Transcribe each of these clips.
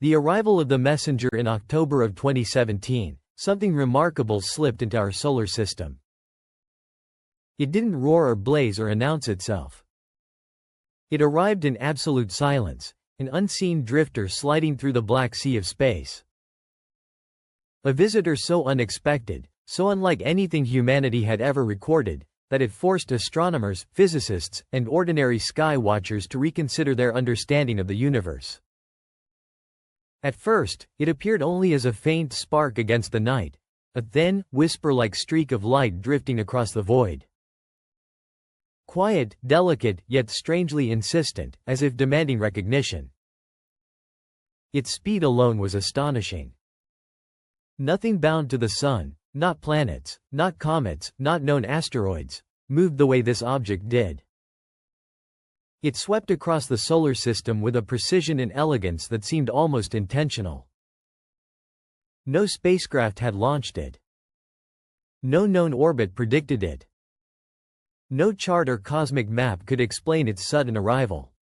The arrival of the messenger in October of 2017, something remarkable slipped into our solar system. It didn't roar or blaze or announce itself. It arrived in absolute silence, an unseen drifter sliding through the black sea of space. A visitor so unexpected, so unlike anything humanity had ever recorded, that it forced astronomers, physicists, and ordinary sky watchers to reconsider their understanding of the universe. At first, it appeared only as a faint spark against the night, a thin, whisper-like streak of light drifting across the void. Quiet, delicate, yet strangely insistent, as if demanding recognition. Its speed alone was astonishing. Nothing bound to the sun, not planets, not comets, not known asteroids, moved the way this object did. It swept across the solar system with a precision and elegance that seemed almost intentional. No spacecraft had launched it. No known orbit predicted it. No chart or cosmic map could explain its sudden arrival.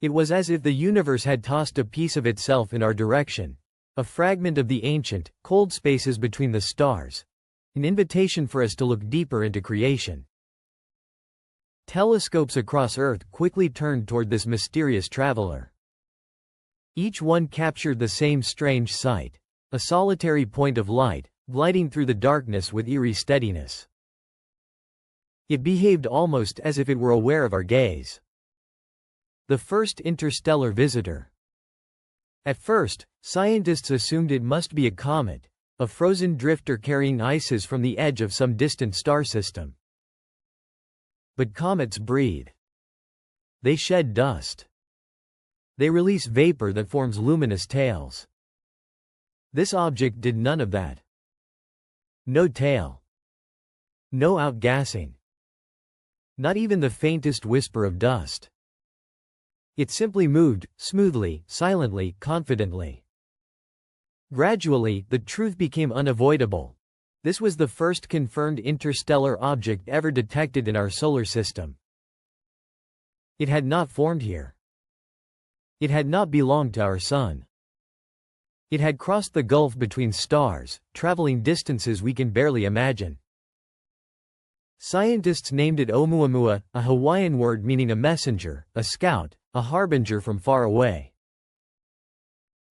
It was as if the universe had tossed a piece of itself in our direction, a fragment of the ancient, cold spaces between the stars, an invitation for us to look deeper into creation. Telescopes across Earth quickly turned toward this mysterious traveler. Each one captured the same strange sight, a solitary point of light, gliding through the darkness with eerie steadiness. It behaved almost as if it were aware of our gaze. The first interstellar visitor. At first, scientists assumed it must be a comet, a frozen drifter carrying ices from the edge of some distant star system. But comets breathe. They shed dust. They release vapor that forms luminous tails. This object did none of that. No tail. No outgassing. Not even the faintest whisper of dust. It simply moved, smoothly, silently, confidently. Gradually, the truth became unavoidable. This was the first confirmed interstellar object ever detected in our solar system. It had not formed here. It had not belonged to our sun. It had crossed the gulf between stars, traveling distances we can barely imagine. Scientists named it Oumuamua, a Hawaiian word meaning a messenger, a scout, a harbinger from far away.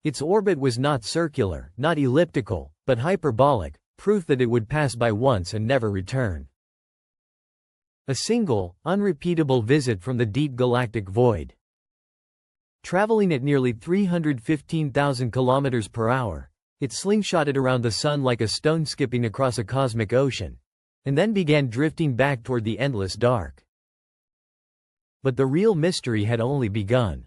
Its orbit was not circular, not elliptical, but hyperbolic, proof that it would pass by once and never return. A single, unrepeatable visit from the deep galactic void. Traveling at nearly 315,000 kilometers per hour, it slingshotted around the sun like a stone skipping across a cosmic ocean, and then began drifting back toward the endless dark. But the real mystery had only begun.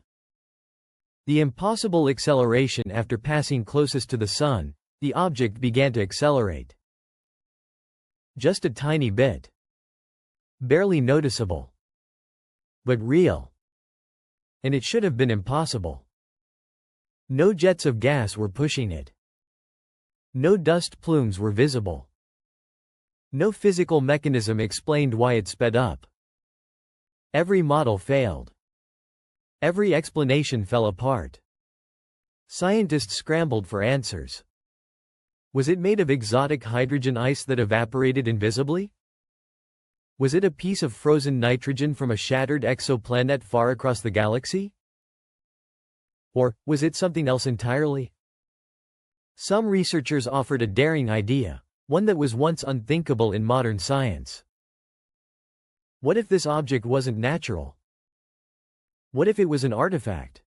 The impossible acceleration after passing closest to the sun, the object began to accelerate. Just a tiny bit. Barely noticeable. But real. And it should have been impossible. No jets of gas were pushing it. No dust plumes were visible. No physical mechanism explained why it sped up. Every model failed. Every explanation fell apart. Scientists scrambled for answers. Was it made of exotic hydrogen ice that evaporated invisibly? Was it a piece of frozen nitrogen from a shattered exoplanet far across the galaxy? Or, was it something else entirely? Some researchers offered a daring idea, one that was once unthinkable in modern science. What if this object wasn't natural? What if it was an artifact?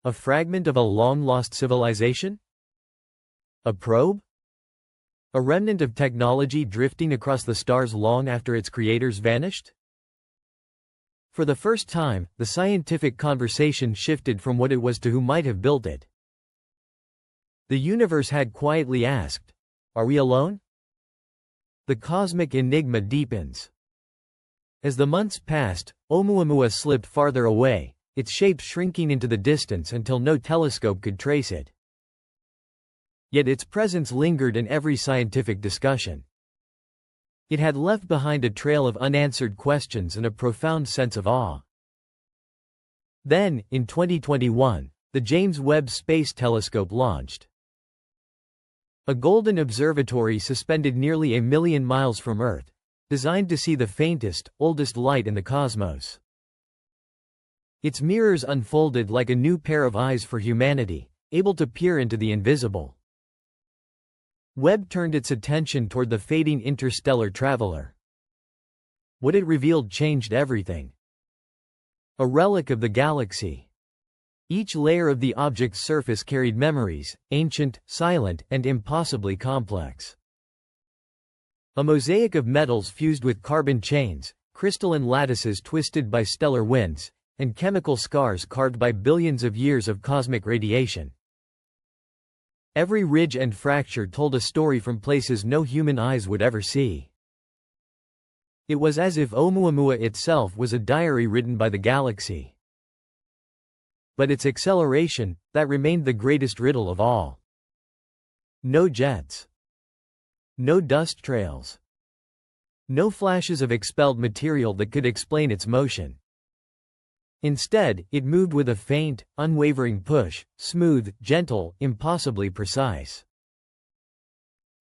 A fragment of a long-lost civilization? A probe? A remnant of technology drifting across the stars long after its creators vanished? For the first time, the scientific conversation shifted from what it was to who might have built it. The universe had quietly asked, "Are we alone?" The cosmic enigma deepens. As the months passed, Oumuamua slipped farther away, its shape shrinking into the distance until no telescope could trace it. Yet its presence lingered in every scientific discussion. It had left behind a trail of unanswered questions and a profound sense of awe. Then, in 2021, The James Webb Space Telescope launched. A golden observatory suspended nearly 1,000,000 miles from Earth, designed to see the faintest, oldest light in the cosmos. Its mirrors unfolded like a new pair of eyes for humanity, able to peer into the invisible. Webb turned its attention toward the fading interstellar traveler. What it revealed changed everything. A relic of the galaxy. Each layer of the object's surface carried memories, ancient, silent, and impossibly complex. A mosaic of metals fused with carbon chains, crystalline lattices twisted by stellar winds, and chemical scars carved by billions of years of cosmic radiation. Every ridge and fracture told a story from places no human eyes would ever see. It was as if Oumuamua itself was a diary written by the galaxy. But its acceleration, that remained the greatest riddle of all. No jets. No dust trails. No flashes of expelled material that could explain its motion. Instead, it moved with a faint, unwavering push, smooth, gentle, impossibly precise.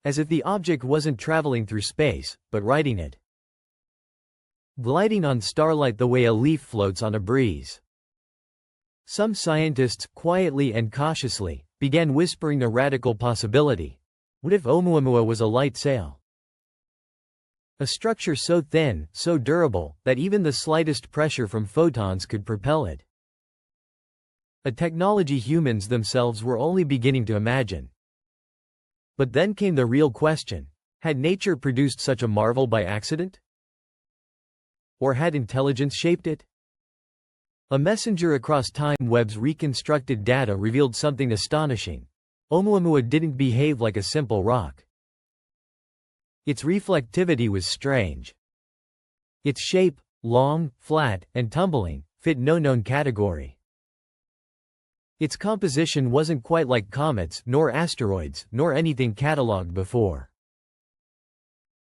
As if the object wasn't traveling through space, but riding it. Gliding on starlight the way a leaf floats on a breeze. Some scientists, quietly and cautiously, began whispering a radical possibility. What if Oumuamua was a light sail? A structure so thin, so durable, that even the slightest pressure from photons could propel it. A technology humans themselves were only beginning to imagine. But then came the real question. Had nature produced such a marvel by accident? Or had intelligence shaped it? A messenger across time. Webb's reconstructed data revealed something astonishing. Oumuamua didn't behave like a simple rock. Its reflectivity was strange. Its shape, long, flat, and tumbling, fit no known category. Its composition wasn't quite like comets, nor asteroids, nor anything catalogued before.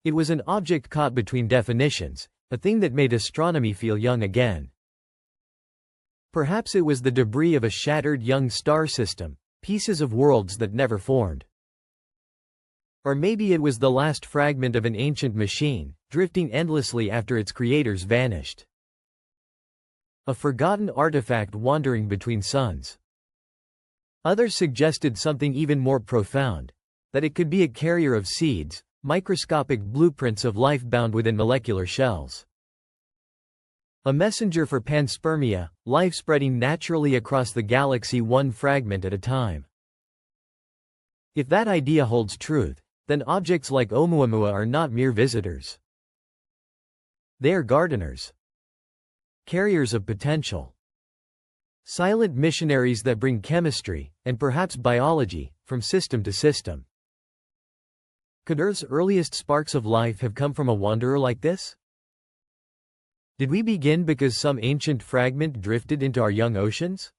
It was an object caught between definitions, a thing that made astronomy feel young again. Perhaps it was the debris of a shattered young star system, pieces of worlds that never formed. Or maybe it was the last fragment of an ancient machine, drifting endlessly after its creators vanished. A forgotten artifact wandering between suns. Others suggested something even more profound, that it could be a carrier of seeds, microscopic blueprints of life bound within molecular shells. A messenger for panspermia, life spreading naturally across the galaxy one fragment at a time. If that idea holds truth, then objects like Oumuamua are not mere visitors. They are gardeners. Carriers of potential. Silent missionaries that bring chemistry, and perhaps biology, from system to system. Could Earth's earliest sparks of life have come from a wanderer like this? Did we begin because some ancient fragment drifted into our young oceans?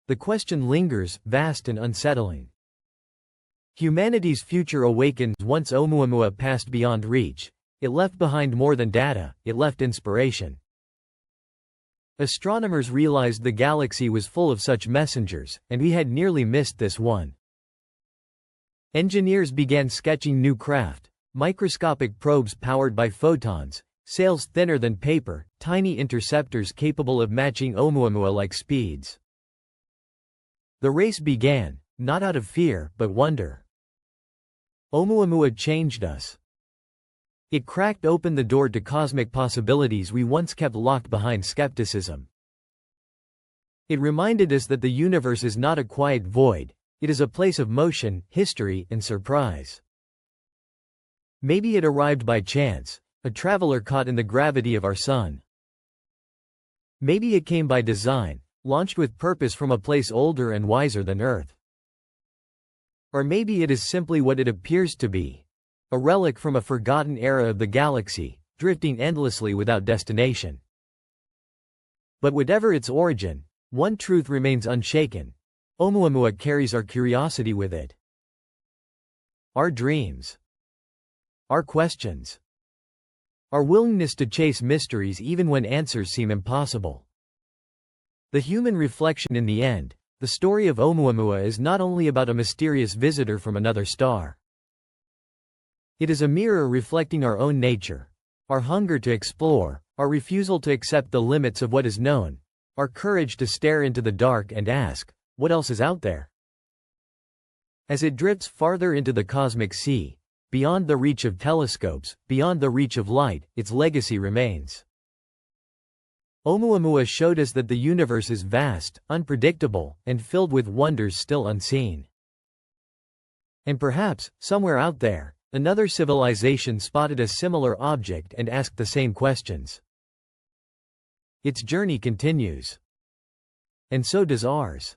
The question lingers, vast and unsettling. Humanity's future awakens once Oumuamua passed beyond reach. It left behind more than data, it left inspiration. Astronomers realized the galaxy was full of such messengers, and we had nearly missed this one. Engineers began sketching new craft, microscopic probes powered by photons, sails thinner than paper, tiny interceptors capable of matching Oumuamua-like speeds. The race began, not out of fear, but wonder. Oumuamua changed us. It cracked open the door to cosmic possibilities we once kept locked behind skepticism. It reminded us that the universe is not a quiet void, it is a place of motion, history, and surprise. Maybe it arrived by chance, a traveler caught in the gravity of our sun. Maybe it came by design, launched with purpose from a place older and wiser than Earth. Or maybe it is simply what it appears to be. A relic from a forgotten era of the galaxy, drifting endlessly without destination. But whatever its origin, one truth remains unshaken. Oumuamua carries our curiosity with it. Our dreams. Our questions. Our willingness to chase mysteries even when answers seem impossible. The human reflection in the end, the story of Oumuamua is not only about a mysterious visitor from another star. It is a mirror reflecting our own nature, our hunger to explore, our refusal to accept the limits of what is known, our courage to stare into the dark and ask, what else is out there? As it drifts farther into the cosmic sea, beyond the reach of telescopes, beyond the reach of light, its legacy remains. Oumuamua showed us that the universe is vast, unpredictable, and filled with wonders still unseen. And perhaps, somewhere out there, another civilization spotted a similar object and asked the same questions. Its journey continues. And so does ours.